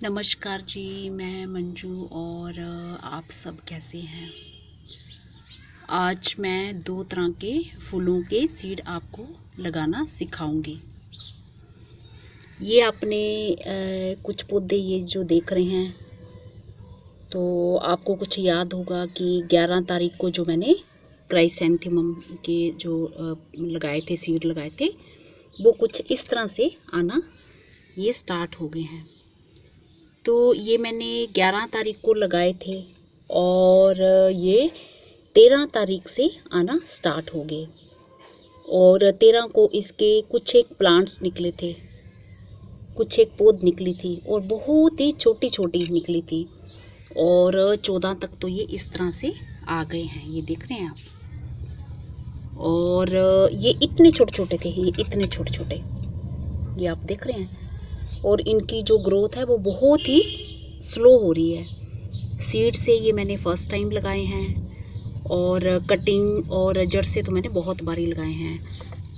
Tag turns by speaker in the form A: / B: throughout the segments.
A: नमस्कार जी, मैं मंजू और आप सब कैसे हैं। आज मैं 2 तरह के फूलों के सीड आपको लगाना सिखाऊंगी। ये अपने कुछ पौधे ये जो देख रहे हैं, तो आपको कुछ याद होगा कि 11 तारीख को जो मैंने क्राइसैंथेमम के जो लगाए थे, सीड लगाए थे, वो कुछ इस तरह से आना ये स्टार्ट हो गए हैं। तो ये मैंने 11 तारीख को लगाए थे और ये 13 तारीख से आना स्टार्ट हो गए और 13 को इसके कुछ एक प्लांट्स निकले थे, कुछ एक पौध निकली थी और बहुत ही छोटी छोटी निकली थी और 14 तक तो ये इस तरह से आ गए हैं। ये देख रहे हैं आप। और ये इतने छोटे छोटे थे, ये इतने छोटे छोटे, ये आप देख रहे हैं। और इनकी जो ग्रोथ है वो बहुत ही स्लो हो रही है। सीड से ये मैंने फर्स्ट टाइम लगाए हैं और कटिंग और जड़ से तो मैंने बहुत बारी लगाए हैं।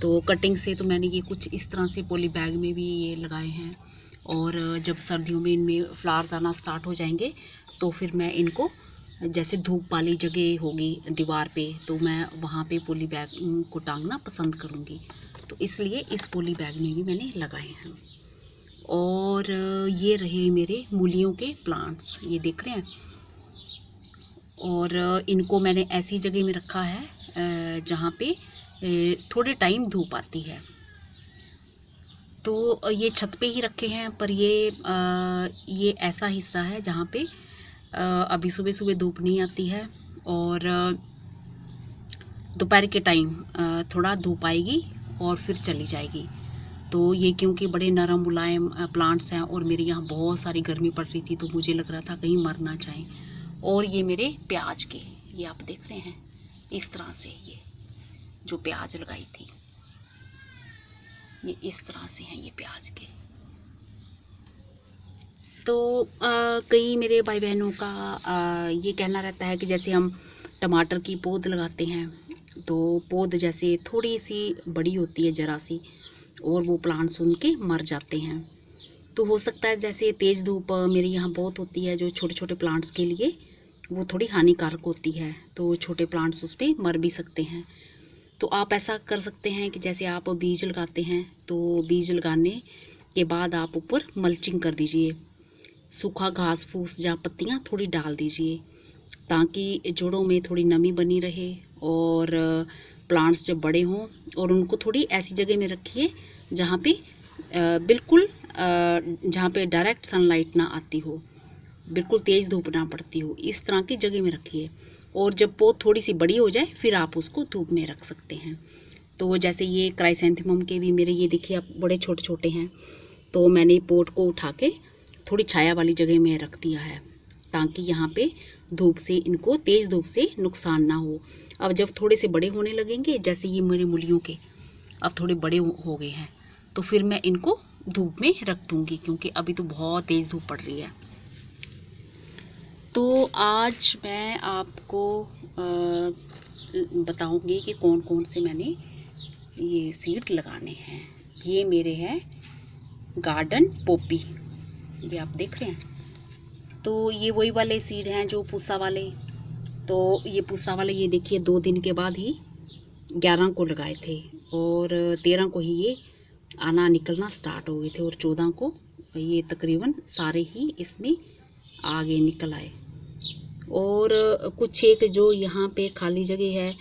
A: तो कटिंग से तो मैंने ये कुछ इस तरह से पॉली बैग में भी ये लगाए हैं और जब सर्दियों में इनमें फ्लावर्स आना स्टार्ट हो जाएंगे तो फिर मैं इनको, जैसे धूप वाली जगह होगी दीवार पे, तो मैं वहाँ पे पॉली बैग को टांगना पसंद करूँगी। तो इसलिए इस पॉली बैग में भी मैंने लगाए हैं। और ये रहे मेरे मूलियों के प्लांट्स, ये देख रहे हैं। और इनको मैंने ऐसी जगह में रखा है जहाँ पे थोड़े टाइम धूप आती है। तो ये छत पे ही रखे हैं, पर ये ऐसा हिस्सा है जहाँ पे अभी सुबह सुबह धूप नहीं आती है और दोपहर के टाइम थोड़ा धूप आएगी और फिर चली जाएगी। तो ये क्योंकि बड़े नरम मुलायम प्लांट्स हैं और मेरे यहाँ बहुत सारी गर्मी पड़ रही थी, तो मुझे लग रहा था कहीं मर ना जाए। और ये मेरे प्याज के, ये आप देख रहे हैं इस तरह से, ये जो प्याज लगाई थी ये इस तरह से हैं ये प्याज के। तो कई मेरे भाई बहनों का ये कहना रहता है कि जैसे हम टमाटर की पौध लगाते हैं तो पौध जैसे थोड़ी सी बड़ी होती है जरा सी और वो प्लांट्स उनके मर जाते हैं। तो हो सकता है जैसे तेज़ धूप मेरे यहाँ बहुत होती है, जो छोटे छोटे प्लांट्स के लिए वो थोड़ी हानिकारक होती है, तो छोटे प्लांट्स उस पर मर भी सकते हैं। तो आप ऐसा कर सकते हैं कि जैसे आप बीज लगाते हैं तो बीज लगाने के बाद आप ऊपर मल्चिंग कर दीजिए, सूखा घास फूस या पत्तियाँ थोड़ी डाल दीजिए ताकि जड़ों में थोड़ी नमी बनी रहे और प्लांट्स जब बड़े हों। और उनको थोड़ी ऐसी जगह में रखिए जहाँ पे बिल्कुल जहाँ पे डायरेक्ट सनलाइट ना आती हो, बिल्कुल तेज़ धूप ना पड़ती हो, इस तरह की जगह में रखिए। और जब पौध थोड़ी सी बड़ी हो जाए फिर आप उसको धूप में रख सकते हैं। तो जैसे ये क्राइसैंथेमम के भी मेरे ये देखिए आप बड़े छोटे छोटे हैं, तो मैंने पोट को उठा के थोड़ी छाया वाली जगह में रख दिया है ताकि यहाँ पे धूप से इनको, तेज़ धूप से नुकसान ना हो। अब जब थोड़े से बड़े होने लगेंगे, जैसे ये मेरे मूलियों के अब थोड़े बड़े हो गए हैं, तो फिर मैं इनको धूप में रख दूँगी क्योंकि अभी तो बहुत तेज़ धूप पड़ रही है। तो आज मैं आपको बताऊँगी कि कौन कौन से मैंने ये सीड लगाने हैं। ये मेरे हैं गार्डन पोपी, ये आप देख रहे हैं। तो ये वही वाले सीड हैं जो पूसा वाले। तो ये पूसा वाले ये देखिए 2 दिन के बाद ही 11 को लगाए थे और 13 को ही ये आना निकलना स्टार्ट हो गए थे और 14 को ये तकरीबन सारे ही इसमें आगे निकल आए। और कुछ एक जो यहाँ पे खाली जगह है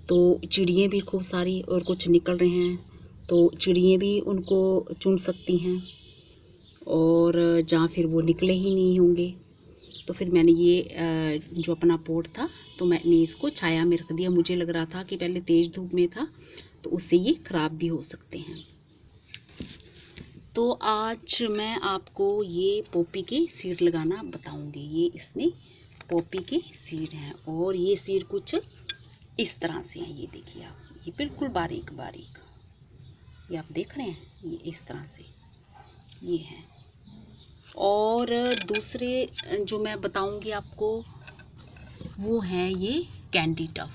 A: तो चिड़ियाँ भी खूब सारी और कुछ निकल रहे हैं, तो चिड़ियाँ भी उनको चुन सकती हैं और जहाँ फिर वो निकले ही नहीं होंगे। तो फिर मैंने ये जो अपना पोट था तो मैंने इसको छाया में रख दिया। मुझे लग रहा था कि पहले तेज़ धूप में था तो उससे ये ख़राब भी हो सकते हैं। तो आज मैं आपको ये पोपी के सीड लगाना बताऊंगी। ये इसमें पोपी के सीड हैं और ये सीड कुछ इस तरह से हैं, ये देखिए आप, ये बिल्कुल बारीक बारीक, ये आप देख रहे हैं, ये इस तरह से ये हैं। और दूसरे जो मैं बताऊंगी आपको वो हैं ये कैंडी टफ,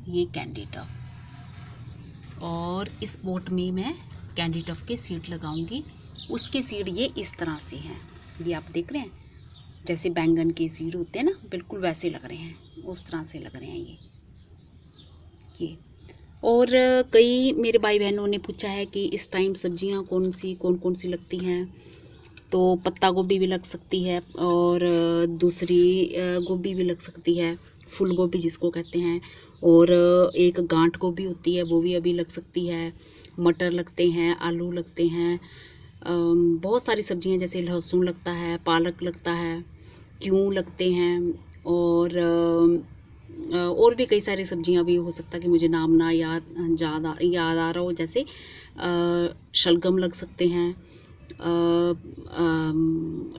A: ये कैंडी टफ। और इस पोट में मैं कैंडी टफ के सीड लगाऊंगी। उसके सीड ये इस तरह से हैं ये आप देख रहे हैं जैसे बैंगन के सीड होते हैं ना, बिल्कुल वैसे लग रहे हैं, उस तरह से लग रहे हैं ये। और कई मेरे भाई बहनों ने पूछा है कि इस टाइम सब्जियां कौन कौन सी लगती हैं। तो पत्ता गोभी भी लग सकती है और दूसरी गोभी भी लग सकती है, फूल गोभी जिसको कहते हैं, और एक गांठ गोभी होती है वो भी अभी लग सकती है। मटर लगते हैं, आलू लगते हैं, बहुत सारी सब्जियां जैसे लहसुन लगता है, पालक लगता है, क्यों लगते हैं, और भी कई सारी सब्जियां भी हो सकता है कि मुझे नाम ना याद आ रहा हो, जैसे शलगम लग सकते हैं।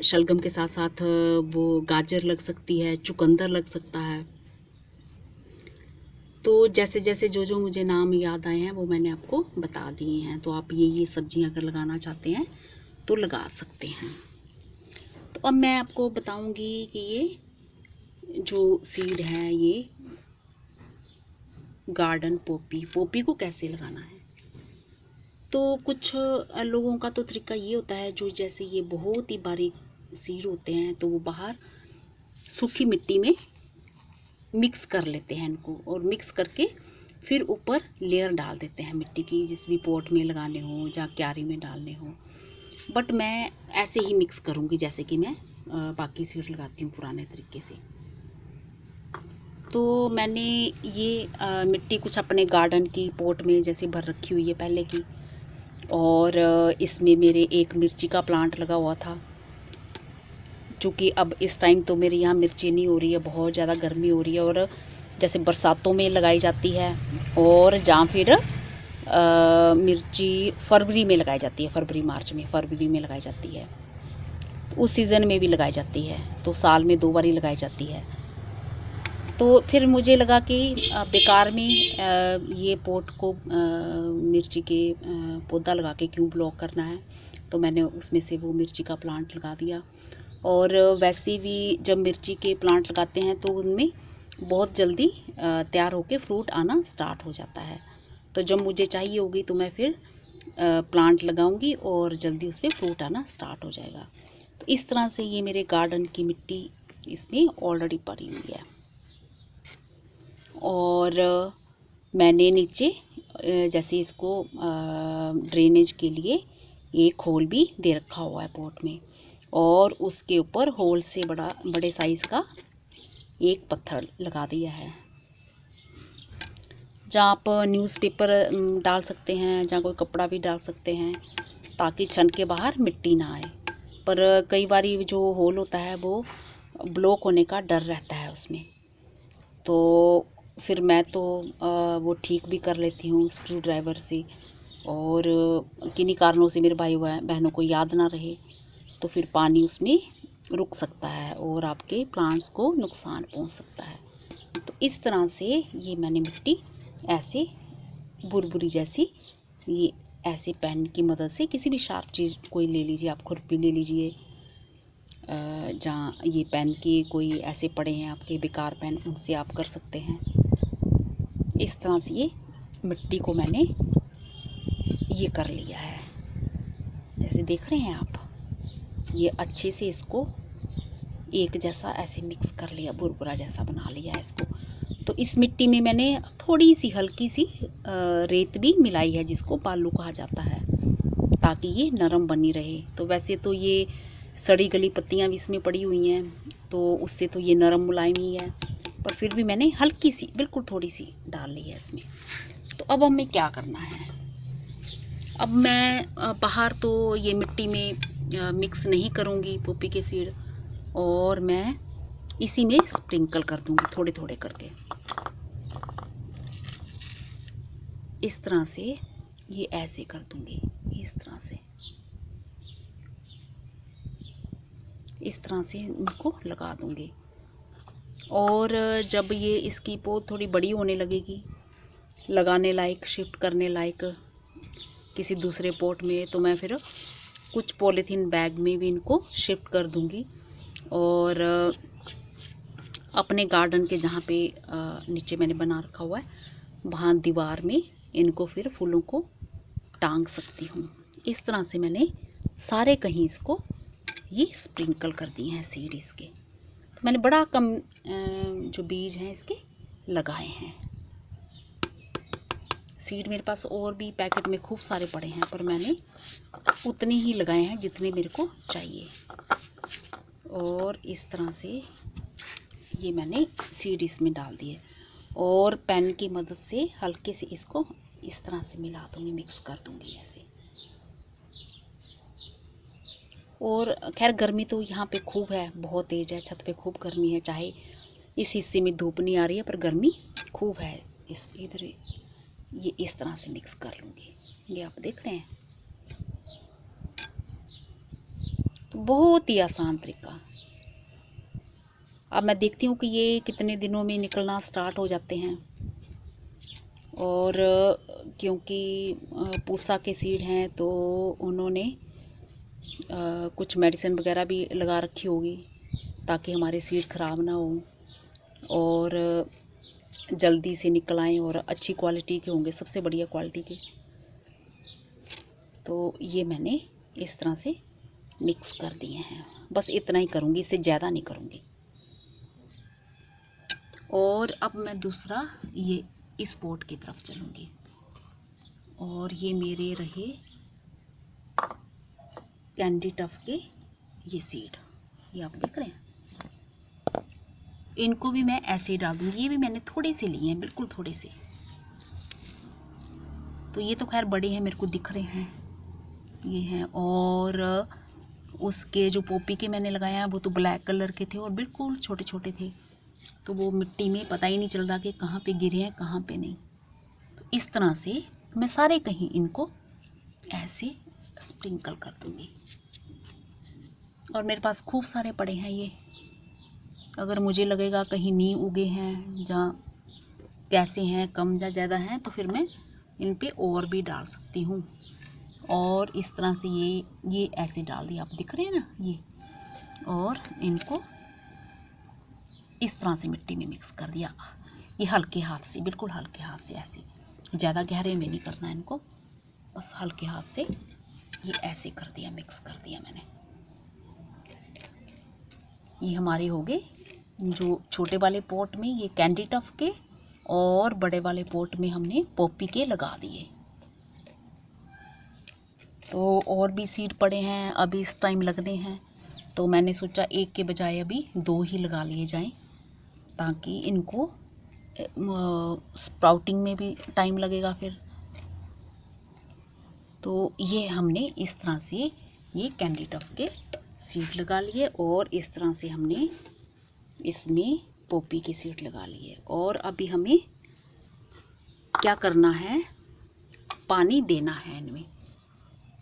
A: शलगम के साथ साथ वो गाजर लग सकती है, चुकंदर लग सकता है। तो जैसे जैसे जो मुझे नाम याद आए हैं वो मैंने आपको बता दिए हैं। तो आप ये सब्जियां अगर लगाना चाहते हैं तो लगा सकते हैं। तो अब मैं आपको बताऊंगी कि ये जो सीड है, ये गार्डन पोपी को कैसे लगाना है। तो कुछ लोगों का तो तरीका ये होता है, जो जैसे ये बहुत ही बारीक सीड होते हैं तो वो बाहर सूखी मिट्टी में मिक्स कर लेते हैं इनको, और मिक्स करके फिर ऊपर लेयर डाल देते हैं मिट्टी की, जिस भी पॉट में लगाने हो या क्यारी में डालने हो। बट मैं ऐसे ही मिक्स करूँगी जैसे कि मैं बाकी सीड लगाती हूँ पुराने तरीके से। तो मैंने ये मिट्टी कुछ अपने गार्डन की पॉट में जैसे भर रखी हुई है पहले की, और इसमें मेरे एक मिर्ची का प्लांट लगा हुआ था। चूँकि अब इस टाइम तो मेरे यहाँ मिर्ची नहीं हो रही है, बहुत ज़्यादा गर्मी हो रही है, और जैसे बरसातों में लगाई जाती है, और जहाँ फिर मिर्ची फरवरी में लगाई जाती है, फरवरी में लगाई जाती है, उस सीज़न में भी लगाई जाती है, तो साल में 2 बार ही लगाई जाती है। तो फिर मुझे लगा कि बेकार में ये पॉट को मिर्ची के पौधा लगा के क्यों ब्लॉक करना है। तो मैंने उसमें से वो मिर्ची का प्लांट लगा दिया। और वैसे भी जब मिर्ची के प्लांट लगाते हैं तो उनमें बहुत जल्दी तैयार होके फ्रूट आना स्टार्ट हो जाता है। तो जब मुझे चाहिए होगी तो मैं फिर प्लांट लगाऊंगी और जल्दी उसमें फ्रूट आना स्टार्ट हो जाएगा। तो इस तरह से ये मेरे गार्डन की मिट्टी इसमें ऑलरेडी पड़ी हुई है। और मैंने नीचे जैसे इसको ड्रेनेज के लिए एक होल भी दे रखा हुआ है पॉट में, और उसके ऊपर होल से बड़े साइज़ का एक पत्थर लगा दिया है, जहाँ आप न्यूज़पेपर डाल सकते हैं, जहाँ कोई कपड़ा भी डाल सकते हैं, ताकि छन के बाहर मिट्टी ना आए। पर कई बार जो होल होता है वो ब्लॉक होने का डर रहता है उसमें, तो फिर मैं तो वो ठीक भी कर लेती हूँ स्क्रू ड्राइवर से। और किन्हीं कारणों से मेरे भाई बहनों को याद ना रहे तो फिर पानी उसमें रुक सकता है और आपके प्लांट्स को नुकसान पहुंच सकता है। तो इस तरह से ये मैंने मिट्टी ऐसे बुरबुरी जैसी, ये ऐसे पेन की मदद से, किसी भी शार्प चीज़ कोई ले लीजिए, आप खुरपी ले लीजिए, जहाँ ये पेन के कोई ऐसे पड़े हैं आपके बेकार पेन, उनसे आप कर सकते हैं। इस तरह से ये मिट्टी को मैंने ये कर लिया है, जैसे देख रहे हैं आप, ये अच्छे से इसको एक जैसा ऐसे मिक्स कर लिया, बुरबुरा जैसा बना लिया है इसको। तो इस मिट्टी में मैंने थोड़ी सी हल्की सी रेत भी मिलाई है, जिसको बालू कहा जाता है, ताकि ये नरम बनी रहे। तो वैसे तो ये सड़ी गली पत्तियां भी इसमें पड़ी हुई हैं, तो उससे तो ये नरम मुलायम ही है, पर फिर भी मैंने हल्की सी, बिल्कुल थोड़ी सी डाल ली है इसमें। तो अब हमें क्या करना है, अब मैं बाहर तो ये मिट्टी में मिक्स नहीं करूँगी पोपी के सीड, और मैं इसी में स्प्रिंकल कर दूँगी थोड़े थोड़े करके। इस तरह से ये ऐसे कर दूँगी, इस तरह से इनको लगा दूँगी। और जब ये इसकी पौध थोड़ी बड़ी होने लगेगी, लगाने लायक, शिफ्ट करने लायक किसी दूसरे पॉट में, तो मैं फिर कुछ पॉलीथीन बैग में भी इनको शिफ्ट कर दूँगी, और अपने गार्डन के जहाँ पे नीचे मैंने बना रखा हुआ है वहाँ दीवार में इनको फिर फूलों को टांग सकती हूँ। इस तरह से मैंने सारे कहीं इसको ये स्प्रिंकल कर दिए हैं सीड इसके। तो मैंने बड़ा कम जो बीज हैं इसके लगाए हैं। सीड मेरे पास और भी पैकेट में खूब सारे पड़े हैं, पर मैंने उतने ही लगाए हैं जितने मेरे को चाहिए। और इस तरह से ये मैंने सीड इसमें डाल दिए और पेन की मदद से हल्के से इसको इस तरह से मिला दूँगी, मिक्स कर दूँगी ऐसे। और खैर गर्मी तो यहाँ पे खूब है, बहुत तेज़ है, छत पे खूब गर्मी है। चाहे इस हिस्से में धूप नहीं आ रही है पर गर्मी खूब है। इस इधर ये इस तरह से मिक्स कर लूँगी। ये आप देख रहे हैं, तो बहुत ही आसान तरीका। अब मैं देखती हूँ कि ये कितने दिनों में निकलना स्टार्ट हो जाते हैं। और क्योंकि पूसा के सीड हैं तो उन्होंने कुछ मेडिसिन वगैरह भी लगा रखी होगी ताकि हमारे सीड ख़राब ना हो और जल्दी से निकल आएँ और अच्छी क्वालिटी के होंगे, सबसे बढ़िया क्वालिटी के। तो ये मैंने इस तरह से मिक्स कर दिए हैं। बस इतना ही करूँगी, इससे ज़्यादा नहीं करूँगी। और अब मैं दूसरा ये इस पोट की तरफ चलूँगी। और ये मेरे रहे कैंडी टफ के ये सीड, ये आप देख रहे हैं। इनको भी मैं ऐसे ही डाल दूँगी। ये भी मैंने थोड़े से लिए हैं, बिल्कुल थोड़े से। तो ये तो खैर बड़े हैं, मेरे को दिख रहे हैं, ये हैं। और उसके जो पोपी के मैंने लगाए हैं वो तो ब्लैक कलर के थे और बिल्कुल छोटे छोटे थे, तो वो मिट्टी में पता ही नहीं चल रहा कि कहाँ पे गिरे हैं कहाँ पे नहीं। तो इस तरह से मैं सारे कहीं इनको ऐसे स्प्रिंकल कर दूँगी। और मेरे पास खूब सारे पड़े हैं ये। अगर मुझे लगेगा कहीं नहीं उगे हैं, जहाँ कैसे हैं, कम या ज़्यादा हैं, तो फिर मैं इन पे और भी डाल सकती हूँ। और इस तरह से ये ऐसे डाल दिया, आप दिख रहे हैं ना ये। और इनको इस तरह से मिट्टी में मिक्स कर दिया। ये हल्के हाथ से, बिल्कुल हल्के हाथ से ऐसे, ज़्यादा गहरे में नहीं करना इनको, बस हल्के हाथ से ये ऐसे कर दिया, मिक्स कर दिया मैंने। ये हमारे हो गए जो छोटे वाले पोट में ये कैंडी टफ के, और बड़े वाले पोट में हमने पोपी के लगा दिए। तो और भी सीड पड़े हैं, अभी इस टाइम लगने हैं, तो मैंने सोचा एक के बजाय अभी 2 ही लगा लिए जाएं, ताकि इनको स्प्राउटिंग में भी टाइम लगेगा फिर। तो ये हमने इस तरह से ये कैंडी टफ के सीड लगा लिए और इस तरह से हमने इसमें पोपी के सीड लगा लिए। और अभी हमें क्या करना है, पानी देना है इनमें।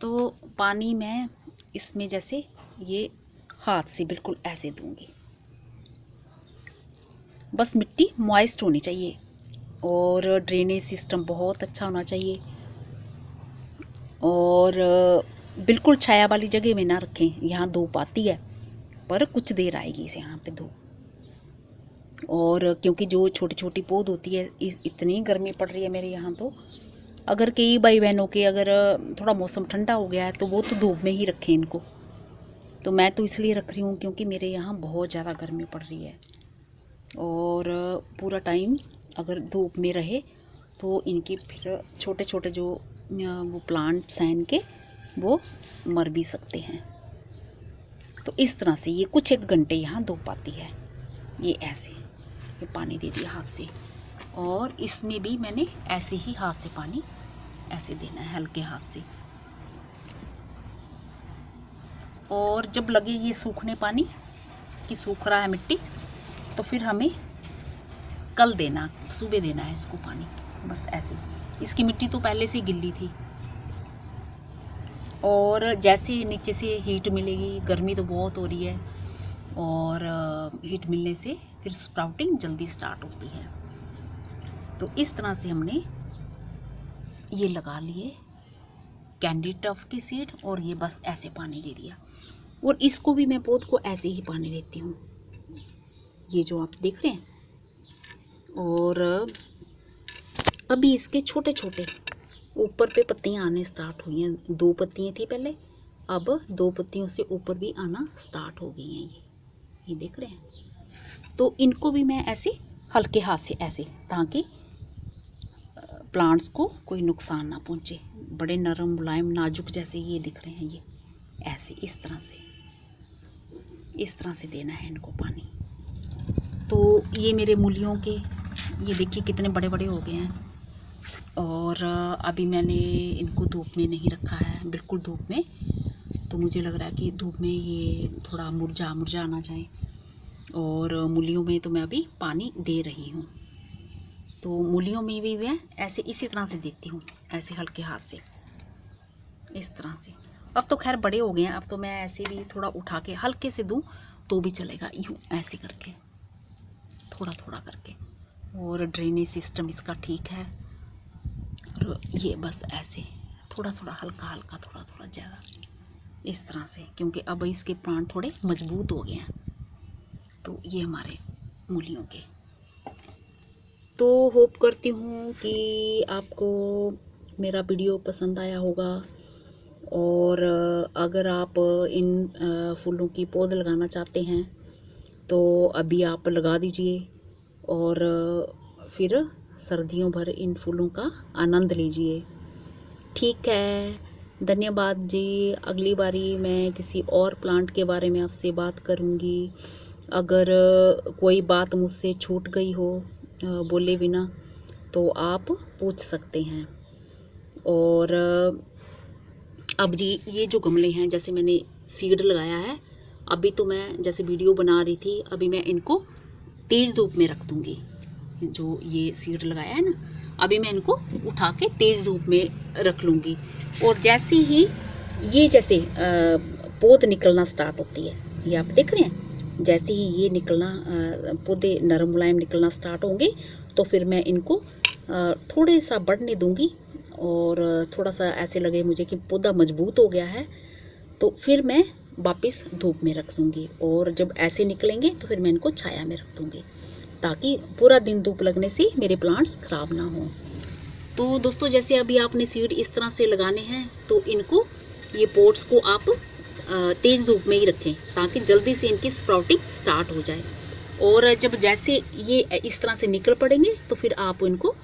A: तो पानी मैं इसमें जैसे ये हाथ से बिल्कुल ऐसे दूंगी। बस मिट्टी मॉइस्ट होनी चाहिए और ड्रेनेज सिस्टम बहुत अच्छा होना चाहिए। और बिल्कुल छाया वाली जगह में ना रखें, यहाँ धूप आती है पर कुछ देर आएगी इसे यहाँ पे धूप। और क्योंकि जो छोटी छोटी पौध होती है, इतनी गर्मी पड़ रही है मेरे यहाँ, तो अगर कई भाई बहनों के अगर थोड़ा मौसम ठंडा हो गया है तो वो तो धूप में ही रखें इनको। तो मैं तो इसलिए रख रही हूँ क्योंकि मेरे यहाँ बहुत ज़्यादा गर्मी पड़ रही है और पूरा टाइम अगर धूप में रहे तो इनके फिर छोटे छोटे जो वो प्लांट्स हैं इनके, वो मर भी सकते हैं। तो इस तरह से ये कुछ 1 घंटे यहाँ धूप आती है। ये ऐसे ये पानी दे दिया हाथ से, और इसमें भी मैंने ऐसे ही हाथ से पानी ऐसे देना है, हल्के हाथ से। और जब लगे ये सूखने पानी कि सूख रहा है मिट्टी, तो फिर हमें कल देना, सुबह देना है इसको पानी, बस ऐसे। इसकी मिट्टी तो पहले से गिल्ली थी। और जैसे नीचे से हीट मिलेगी, गर्मी तो बहुत हो रही है, और हीट मिलने से फिर स्प्राउटिंग जल्दी स्टार्ट होती है। तो इस तरह से हमने ये लगा लिए कैंडी टफ के सीड, और ये बस ऐसे पानी दे दिया। और इसको भी मैं पौध को ऐसे ही पानी देती हूँ, ये जो आप देख रहे हैं। और अभी इसके छोटे छोटे ऊपर पे पत्तियाँ आने स्टार्ट हुई हैं। 2 पत्तियाँ थी पहले, अब 2 पत्तियों से ऊपर भी आना स्टार्ट हो गई हैं ये देख रहे हैं। तो इनको भी मैं ऐसे हल्के हाथ से ऐसे, ताकि प्लांट्स को कोई नुकसान ना पहुंचे। बड़े नरम मुलायम नाजुक जैसे ये दिख रहे हैं, ये ऐसे इस तरह से देना है इनको पानी। तो ये मेरे मूलियों के, ये देखिए कितने बड़े बड़े हो गए हैं। और अभी मैंने इनको धूप में नहीं रखा है, बिल्कुल धूप में, तो मुझे लग रहा है कि धूप में ये थोड़ा मुरझा ना जाए। और मूलियों में तो मैं अभी पानी दे रही हूँ। तो मूलियों में भी मैं ऐसे इसी तरह से देती हूँ, ऐसे हल्के हाथ से इस तरह से। अब तो खैर बड़े हो गए हैं, अब तो मैं ऐसे भी थोड़ा उठा के हल्के से दूँ तो भी चलेगा, यूँ ऐसे करके थोड़ा थोड़ा करके। और ड्रेनेज सिस्टम इसका ठीक है। और ये बस ऐसे थोड़ा थोड़ा हल्का हल्का, थोड़ा थोड़ा ज़्यादा इस तरह से, क्योंकि अब इसके प्राण थोड़े मजबूत हो गए हैं। तो ये हमारे मूलियों के। तो होप करती हूँ कि आपको मेरा वीडियो पसंद आया होगा। और अगर आप इन फूलों की पौध लगाना चाहते हैं तो अभी आप लगा दीजिए, और फिर सर्दियों भर इन फूलों का आनंद लीजिए। ठीक है, धन्यवाद जी। अगली बारी मैं किसी और प्लांट के बारे में आपसे बात करूँगी। अगर कोई बात मुझसे छूट गई हो बोले बिना, तो आप पूछ सकते हैं। और अब जी ये जो गमले हैं, जैसे मैंने सीड लगाया है, अभी तो मैं जैसे वीडियो बना रही थी, अभी मैं इनको तेज़ धूप में रख दूँगी। जो ये सीड लगाया है ना, अभी मैं इनको उठा के तेज़ धूप में रख लूँगी। और जैसे ही ये जैसे पौध निकलना स्टार्ट होती है, ये आप देख रहे हैं, जैसे ही ये निकलना पौधे नरम मुलायम निकलना स्टार्ट होंगे, तो फिर मैं इनको थोड़े सा बढ़ने दूँगी। और थोड़ा सा ऐसे लगे मुझे कि पौधा मजबूत हो गया है, तो फिर मैं वापस धूप में रख दूँगी। और जब ऐसे निकलेंगे तो फिर मैं इनको छाया में रख दूँगी, ताकि पूरा दिन धूप लगने से मेरे प्लांट्स ख़राब ना हो। तो दोस्तों, जैसे अभी आपने सीड इस तरह से लगाने हैं, तो इनको ये पोट्स को आप तेज़ धूप में ही रखें, ताकि जल्दी से इनकी स्प्राउटिंग स्टार्ट हो जाए। और जब जैसे ये इस तरह से निकल पड़ेंगे, तो फिर आप इनको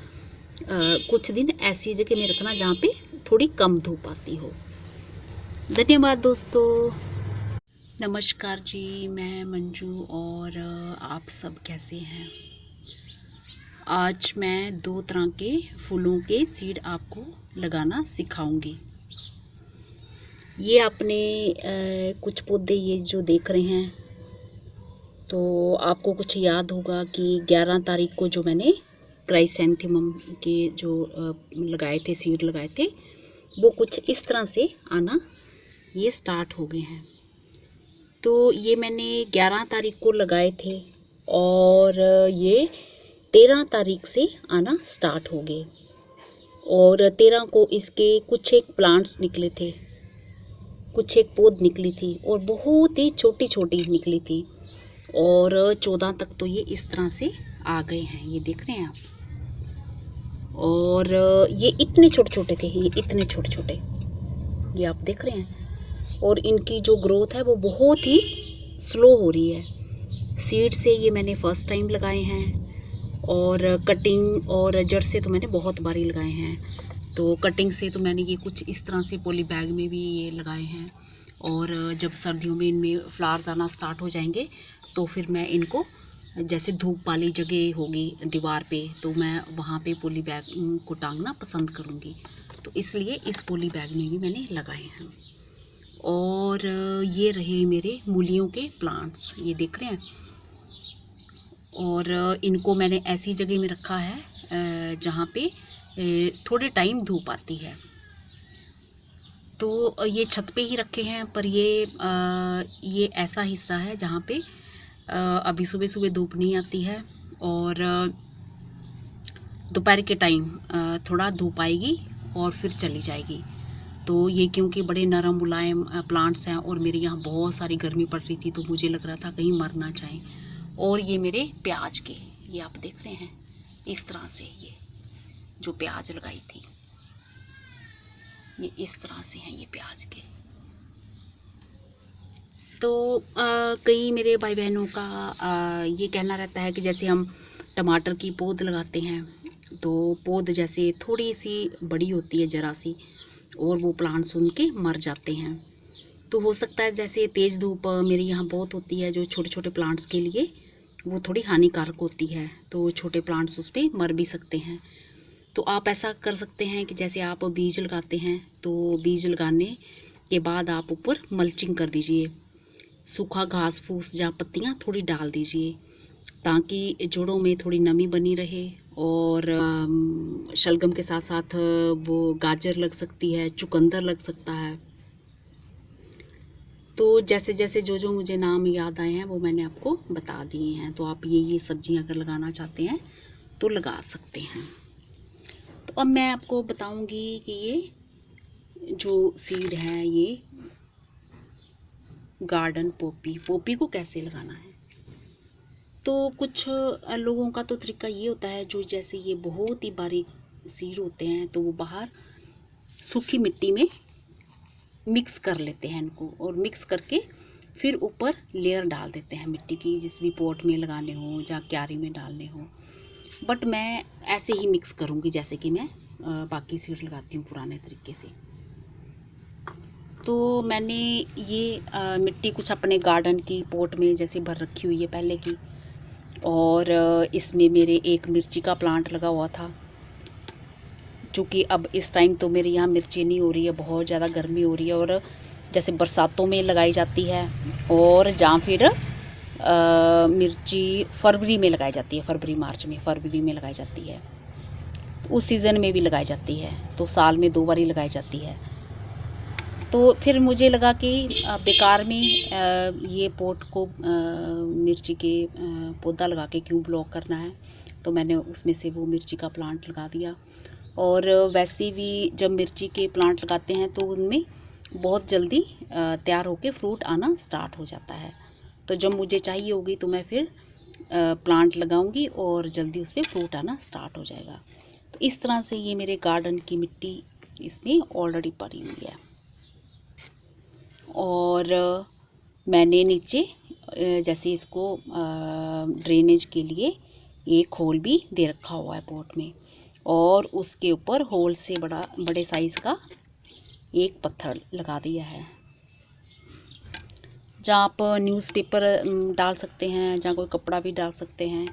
A: कुछ दिन ऐसी जगह में रखना जहाँ पे थोड़ी कम धूप आती हो। धन्यवाद दोस्तों। नमस्कार जी, मैं मंजू, और आप सब कैसे हैं? आज मैं 2 तरह के फूलों के सीड आपको लगाना सिखाऊंगी। ये आपने कुछ पौधे ये जो देख रहे हैं, तो आपको कुछ याद होगा कि 11 तारीख को जो मैंने क्राइसैंथेमम के जो लगाए थे, सीड लगाए थे, वो कुछ इस तरह से आना ये स्टार्ट हो गए हैं। तो ये मैंने 11 तारीख को लगाए थे, और ये 13 तारीख से आना स्टार्ट हो गए। और 13 को इसके कुछ एक प्लांट्स निकले थे, कुछ एक पौध निकली थी, और बहुत ही छोटी छोटी निकली थी। और 14 तक तो ये इस तरह से आ गए हैं, ये देख रहे हैं आप। और ये इतने छोटे छोटे थे, ये इतने छोटे छोटे, ये आप देख रहे हैं। और इनकी जो ग्रोथ है वो बहुत ही स्लो हो रही है। सीड से ये मैंने फर्स्ट टाइम लगाए हैं, और कटिंग और जड़ से तो मैंने बहुत बारी लगाए हैं। तो कटिंग से तो मैंने ये कुछ इस तरह से पॉली बैग में भी ये लगाए हैं। और जब सर्दियों में इनमें फ्लावर्स आना स्टार्ट हो जाएंगे, तो फिर मैं इनको जैसे धूप वाली जगह होगी दीवार पे, तो मैं वहाँ पे पॉली बैग को टांगना पसंद करूँगी। तो इसलिए इस पॉली बैग में भी मैंने लगाए हैं। और ये रहे मेरे मूलियों के प्लांट्स, ये देख रहे हैं। और इनको मैंने ऐसी जगह में रखा है जहाँ पे थोड़े टाइम धूप आती है। तो ये छत पे ही रखे हैं, पर ये ऐसा हिस्सा है जहाँ पे अभी सुबह सुबह धूप नहीं आती है, और दोपहर के टाइम थोड़ा धूप आएगी और फिर चली जाएगी। तो ये क्योंकि बड़े नरम मुलायम प्लांट्स हैं, और मेरे यहाँ बहुत सारी गर्मी पड़ रही थी, तो मुझे लग रहा था कहीं मर ना जाए। और ये मेरे प्याज के, ये आप देख रहे हैं इस तरह से, ये जो प्याज लगाई थी, ये इस तरह से हैं ये प्याज के। तो कई मेरे भाई बहनों का ये कहना रहता है कि जैसे हम टमाटर की पौध लगाते हैं तो पौध जैसे थोड़ी सी बड़ी होती है ज़रा सी, और वो प्लांट्स उनके मर जाते हैं। तो हो सकता है जैसे तेज़ धूप मेरे यहाँ बहुत होती है, जो छोटे छोटे प्लांट्स के लिए वो थोड़ी हानिकारक होती है, तो छोटे प्लांट्स उस पर मर भी सकते हैं। तो आप ऐसा कर सकते हैं कि जैसे आप बीज लगाते हैं तो बीज लगाने के बाद आप ऊपर मल्चिंग कर दीजिए, सूखा घास फूस या पत्तियाँ थोड़ी डाल दीजिए ताकि जड़ों में थोड़ी नमी बनी रहे। और शलगम के साथ साथ वो गाजर लग सकती है, चुकंदर लग सकता है। तो जैसे जैसे जो जो मुझे नाम याद आए हैं वो मैंने आपको बता दिए हैं। तो आप ये सब्जियां अगर लगाना चाहते हैं तो लगा सकते हैं। तो अब मैं आपको बताऊंगी कि ये जो सीड है ये गार्डन पोपी को कैसे लगाना है। तो कुछ लोगों का तो तरीका ये होता है, जो जैसे ये बहुत ही बारीक सीड होते हैं तो वो बाहर सूखी मिट्टी में मिक्स कर लेते हैं इनको, और मिक्स करके फिर ऊपर लेयर डाल देते हैं मिट्टी की, जिस भी पॉट में लगाने हो या क्यारी में डालने हो। बट मैं ऐसे ही मिक्स करूँगी जैसे कि मैं बाकी सीड लगाती हूँ पुराने तरीके से। तो मैंने ये मिट्टी कुछ अपने गार्डन की पॉट में जैसे भर रखी हुई है पहले की, और इसमें मेरे एक मिर्ची का प्लांट लगा हुआ था। चूँकि अब इस टाइम तो मेरे यहाँ मिर्ची नहीं हो रही है, बहुत ज़्यादा गर्मी हो रही है, और जैसे बरसातों में लगाई जाती है, और जहाँ फिर मिर्ची फरवरी में लगाई जाती है, फरवरी में लगाई जाती है, उस सीज़न में भी लगाई जाती है, तो साल में 2 बार ही लगाई जाती है। तो फिर मुझे लगा कि बेकार में ये पॉट को मिर्ची के पौधा लगा के क्यों ब्लॉक करना है। तो मैंने उसमें से वो मिर्ची का प्लांट लगा दिया। और वैसे भी जब मिर्ची के प्लांट लगाते हैं तो उनमें बहुत जल्दी तैयार होके फ्रूट आना स्टार्ट हो जाता है। तो जब मुझे चाहिए होगी तो मैं फिर प्लांट लगाऊंगी और जल्दी उस पर फ्रूट आना स्टार्ट हो जाएगा। तो इस तरह से ये मेरे गार्डन की मिट्टी इसमें ऑलरेडी पड़ी हुई है। और मैंने नीचे जैसे इसको ड्रेनेज के लिए एक होल भी दे रखा हुआ है पॉट में, और उसके ऊपर होल से बड़े साइज़ का एक पत्थर लगा दिया है, जहाँ आप न्यूज़पेपर डाल सकते हैं, जहाँ कोई कपड़ा भी डाल सकते हैं,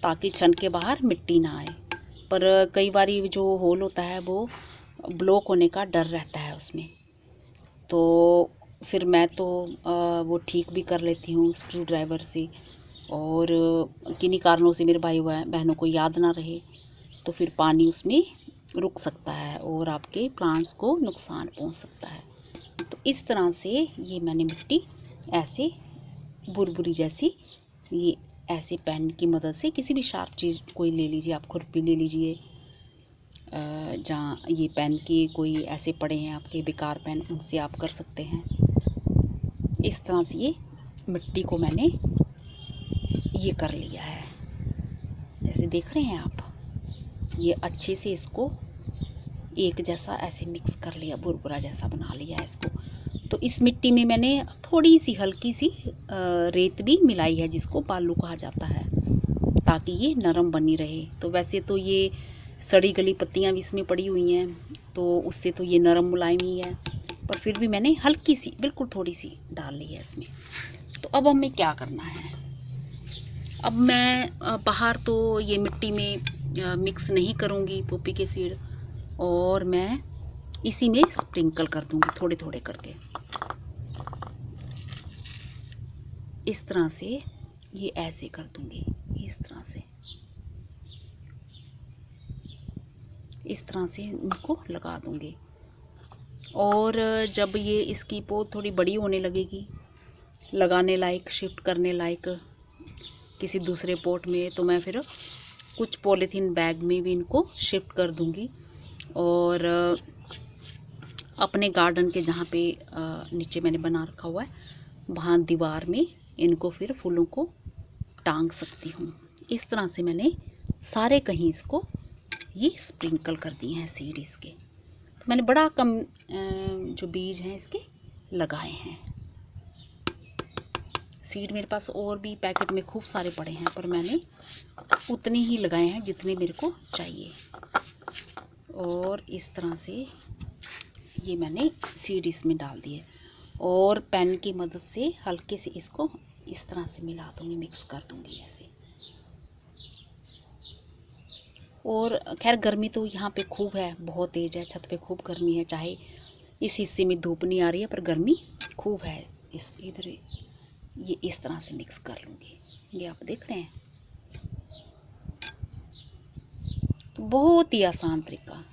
A: ताकि छन के बाहर मिट्टी ना आए। पर कई बार जो होल होता है वो ब्लॉक होने का डर रहता है उसमें, तो फिर मैं तो वो ठीक भी कर लेती हूँ स्क्रू ड्राइवर से। और किन्हीं कारणों से मेरे भाई बहनों को याद ना रहे तो फिर पानी उसमें रुक सकता है और आपके प्लांट्स को नुकसान पहुंच सकता है। तो इस तरह से ये मैंने मिट्टी ऐसे बुरबुरी जैसी, ये ऐसे पेन की मदद से, किसी भी शार्प चीज़ कोई ले लीजिए, आप खुरपी ले लीजिए, जहाँ ये पेन के कोई ऐसे पड़े हैं आपके बेकार पेन, उनसे आप कर सकते हैं। इस तरह से ये मिट्टी को मैंने ये कर लिया है, जैसे देख रहे हैं आप, ये अच्छे से इसको एक जैसा ऐसे मिक्स कर लिया, बुरबुरा जैसा बना लिया है इसको। तो इस मिट्टी में मैंने थोड़ी सी हल्की सी रेत भी मिलाई है, जिसको बालू कहा जाता है, ताकि ये नरम बनी रहे। तो वैसे तो ये सड़ी गली पत्तियां भी इसमें पड़ी हुई हैं, तो उससे तो ये नरम मुलायम ही है, पर फिर भी मैंने हल्की सी, बिल्कुल थोड़ी सी डाल ली है इसमें। तो अब हमें क्या करना है, अब मैं बाहर तो ये मिट्टी में मिक्स नहीं करूँगी पोपी के सीड, और मैं इसी में स्प्रिंकल कर दूँगी थोड़े थोड़े करके। इस तरह से ये ऐसे कर दूँगी, इस तरह से इनको लगा दूँगी। और जब ये इसकी पौध थोड़ी बड़ी होने लगेगी, लगाने लायक, शिफ्ट करने लायक किसी दूसरे पॉट में, तो मैं फिर कुछ पॉलीथीन बैग में भी इनको शिफ्ट कर दूँगी। और अपने गार्डन के जहाँ पे नीचे मैंने बना रखा हुआ है, वहाँ दीवार में इनको फिर फूलों को टांग सकती हूँ। इस तरह से मैंने सारे कहीं इसको ये स्प्रिंकल कर दिए हैं सीड इसके। तो मैंने बड़ा कम जो बीज हैं इसके लगाए हैं। सीड मेरे पास और भी पैकेट में खूब सारे पड़े हैं, पर मैंने उतने ही लगाए हैं जितने मेरे को चाहिए। और इस तरह से ये मैंने सीड इसमें डाल दिए और पेन की मदद से हल्के से इसको इस तरह से मिला दूँगी, मिक्स कर दूँगी ऐसे। और खैर गर्मी तो यहाँ पे खूब है, बहुत तेज़ है, छत पे खूब गर्मी है। चाहे इस हिस्से में धूप नहीं आ रही है पर गर्मी खूब है। इस इधर ये इस तरह से मिक्स कर लूँगी। ये आप देख रहे हैं, तो बहुत ही आसान तरीका।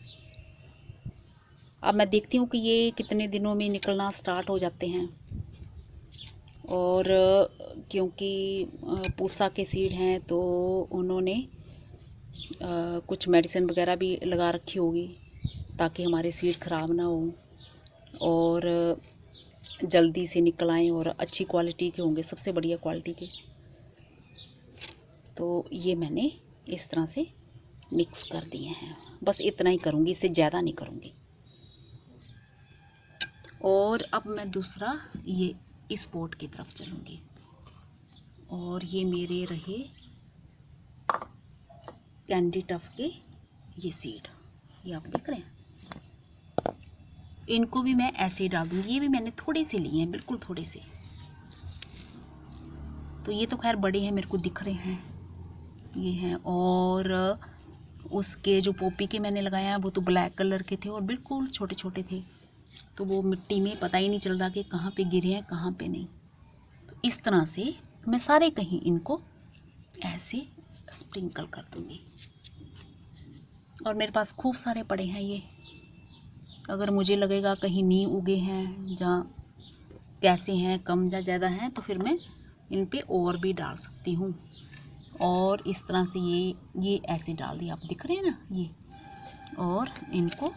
A: अब मैं देखती हूँ कि ये कितने दिनों में निकलना स्टार्ट हो जाते हैं। और क्योंकि पूसा के सीड हैं तो उन्होंने कुछ मेडिसिन वगैरह भी लगा रखी होगी ताकि हमारे सीड ख़राब ना हो और जल्दी से निकल आएँ और अच्छी क्वालिटी के होंगे, सबसे बढ़िया क्वालिटी के। तो ये मैंने इस तरह से मिक्स कर दिए हैं। बस इतना ही करूँगी, इससे ज़्यादा नहीं करूँगी। और अब मैं दूसरा ये इस पॉट की तरफ चलूँगी। और ये मेरे रहे कैंडी टफ के ये सीड, ये आप देख रहे हैं। इनको भी मैं ऐसे ही डाल दूँगी। ये भी मैंने थोड़े से लिए हैं, बिल्कुल थोड़े से। तो ये तो खैर बड़े हैं, मेरे को दिख रहे हैं, ये हैं। और उसके जो पोपी के मैंने लगाया है वो तो ब्लैक कलर के थे और बिल्कुल छोटे छोटे थे, तो वो मिट्टी में पता ही नहीं चल रहा कि कहाँ पे गिरे हैं कहाँ पे नहीं। तो इस तरह से मैं सारे कहीं इनको ऐसे स्प्रिंकल कर दूँगी। और मेरे पास खूब सारे पड़े हैं ये। अगर मुझे लगेगा कहीं नहीं उगे हैं, जहाँ कैसे हैं, कम या ज़्यादा हैं, तो फिर मैं इन पे और भी डाल सकती हूँ। और इस तरह से ये ऐसे डाल दिया, आप दिख रहे हैं ना ये। और इनको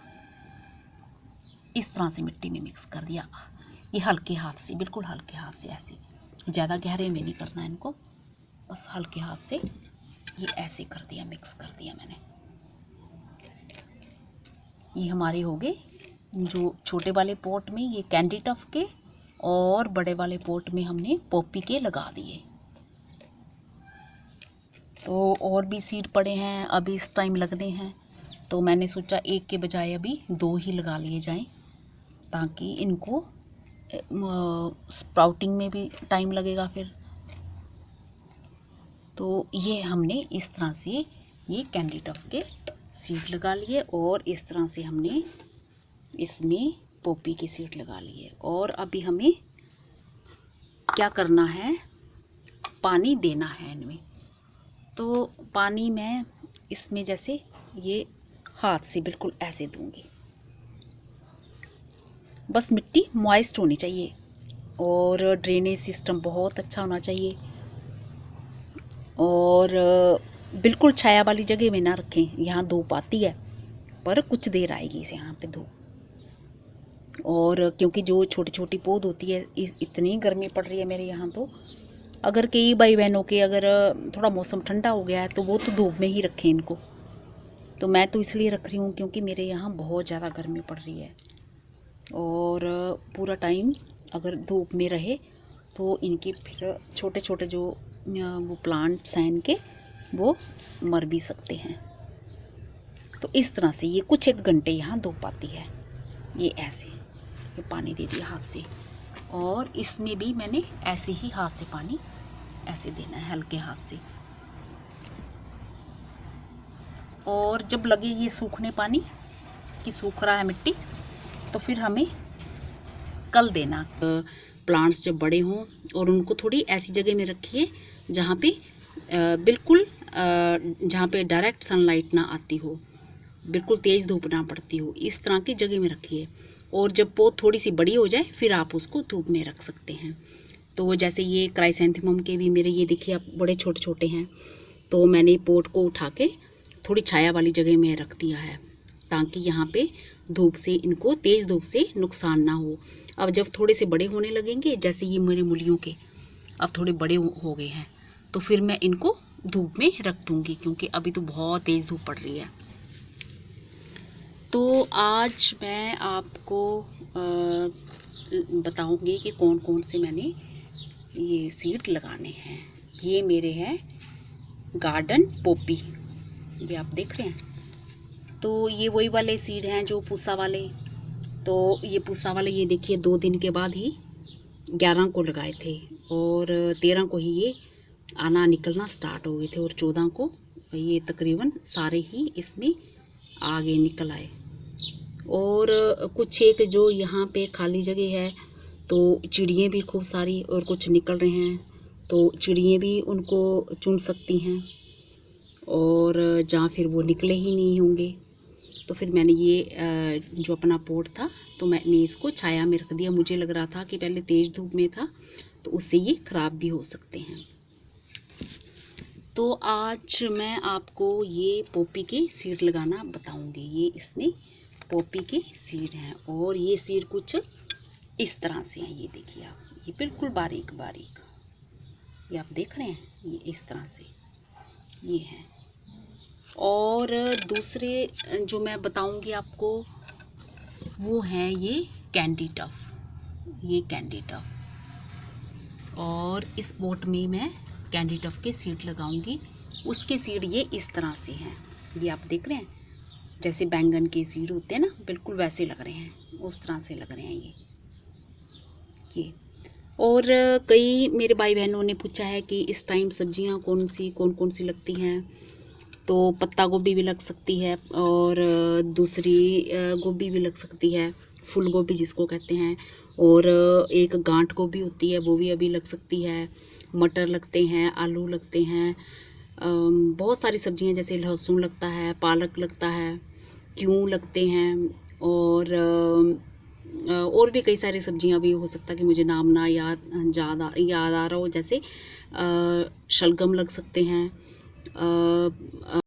A: इस तरह से मिट्टी में मिक्स कर दिया। ये हल्के हाथ से, बिल्कुल हल्के हाथ से ऐसे, ज़्यादा गहरे में नहीं करना इनको, बस हल्के हाथ से ये ऐसे कर दिया, मिक्स कर दिया मैंने। ये हमारे हो गए जो छोटे वाले पॉट में ये कैंडी टफ के, और बड़े वाले पॉट में हमने पॉपी के लगा दिए। तो और भी सीड पड़े हैं, अभी इस टाइम लगने हैं, तो मैंने सोचा एक के बजाय अभी 2 ही लगा लिए जाएं, ताकि इनको स्प्राउटिंग में भी टाइम लगेगा फिर। तो ये हमने इस तरह से ये कैंडी टफ के सीड लगा लिए और इस तरह से हमने इसमें पोपी के सीड लगा लिए। और अभी हमें क्या करना है, पानी देना है इनमें। तो पानी मैं इसमें जैसे ये हाथ से बिल्कुल ऐसे दूंगी। बस मिट्टी मॉइस्ट होनी चाहिए और ड्रेनेज सिस्टम बहुत अच्छा होना चाहिए। और बिल्कुल छाया वाली जगह में ना रखें, यहाँ धूप आती है पर कुछ देर आएगी इसे यहाँ पे धूप। और क्योंकि जो छोटी छोटी पौध होती है, इतनी गर्मी पड़ रही है मेरे यहाँ, तो अगर कई भाई बहनों के अगर थोड़ा मौसम ठंडा हो गया है तो वो तो धूप में ही रखें इनको। तो मैं तो इसलिए रख रही हूँ क्योंकि मेरे यहाँ बहुत ज़्यादा गर्मी पड़ रही है और पूरा टाइम अगर धूप में रहे तो इनके फिर छोटे छोटे जो वो प्लांट्स हैं इनके, वो मर भी सकते हैं। तो इस तरह से ये कुछ 1 घंटे यहाँ धूप आती है। ये ऐसे ये पानी दे दिया हाथ से, और इसमें भी मैंने ऐसे ही हाथ से पानी ऐसे देना है, हल्के हाथ से। और जब लगे ये सूखने पानी कि सूख रहा है मिट्टी, तो फिर हमें कल देना। प्लांट्स जब बड़े हों और उनको थोड़ी ऐसी जगह में रखिए जहाँ पे बिल्कुल जहाँ पे डायरेक्ट सनलाइट ना आती हो, बिल्कुल तेज़ धूप ना पड़ती हो, इस तरह की जगह में रखिए। और जब पौध थोड़ी सी बड़ी हो जाए फिर आप उसको धूप में रख सकते हैं। तो जैसे ये क्राइसैंथेमम के भी मेरे ये देखिए आप बड़े छोटे छोटे हैं, तो मैंने पोट को उठा के थोड़ी छाया वाली जगह में रख दिया है ताकि यहाँ पे धूप से इनको, तेज़ धूप से नुकसान ना हो। अब जब थोड़े से बड़े होने लगेंगे, जैसे ये मेरे मूलियों के अब थोड़े बड़े हो गए हैं, तो फिर मैं इनको धूप में रख दूँगी क्योंकि अभी तो बहुत तेज़ धूप पड़ रही है। तो आज मैं आपको बताऊँगी कि कौन कौन से मैंने ये सीड लगाने हैं। ये मेरे हैं गार्डन पोपी, ये आप देख रहे हैं। तो ये वही वाले सीड हैं जो पूसा वाले। तो ये पूसा वाले ये देखिए 2 दिन के बाद ही 11 को लगाए थे और 13 को ही ये आना निकलना स्टार्ट हो गए थे और 14 को ये तकरीबन सारे ही इसमें आगे निकल आए। और कुछ एक जो यहाँ पे खाली जगह है तो चिड़ियाँ भी खूब सारी और कुछ निकल रहे हैं, तो चिड़ियाँ भी उनको चुन सकती हैं और जहाँ फिर वो निकले ही नहीं होंगे। तो फिर मैंने ये जो अपना पोट था तो मैंने इसको छाया में रख दिया। मुझे लग रहा था कि पहले तेज़ धूप में था तो उससे ये ख़राब भी हो सकते हैं। तो आज मैं आपको ये पोपी के सीड लगाना बताऊंगी। ये इसमें पोपी के सीड हैं और ये सीड कुछ इस तरह से हैं। ये देखिए आप, ये बिल्कुल बारीक बारीक, ये आप देख रहे हैं, ये इस तरह से ये हैं। और दूसरे जो मैं बताऊंगी आपको वो हैं ये कैंडी टफ, ये कैंडी टफ। और इस पोट में मैं कैंडी टफ के सीड लगाऊंगी। उसके सीड ये इस तरह से हैं, ये आप देख रहे हैं, जैसे बैंगन के सीड होते हैं ना, बिल्कुल वैसे लग रहे हैं, उस तरह से लग रहे हैं ये। और कई मेरे भाई बहनों ने पूछा है कि इस टाइम सब्जियां कौन कौन सी लगती हैं। तो पत्ता गोभी भी लग सकती है और दूसरी गोभी भी लग सकती है, फूल गोभी जिसको कहते हैं। और एक गांठ गोभी होती है, वो भी अभी लग सकती है। मटर लगते हैं, आलू लगते हैं, बहुत सारी सब्जियां जैसे लहसुन लगता है, पालक लगता है, क्यों लगते हैं। और भी कई सारी सब्जियां भी हो सकता है कि मुझे नाम ना याद आ रहा हो, जैसे शलगम लग सकते हैं,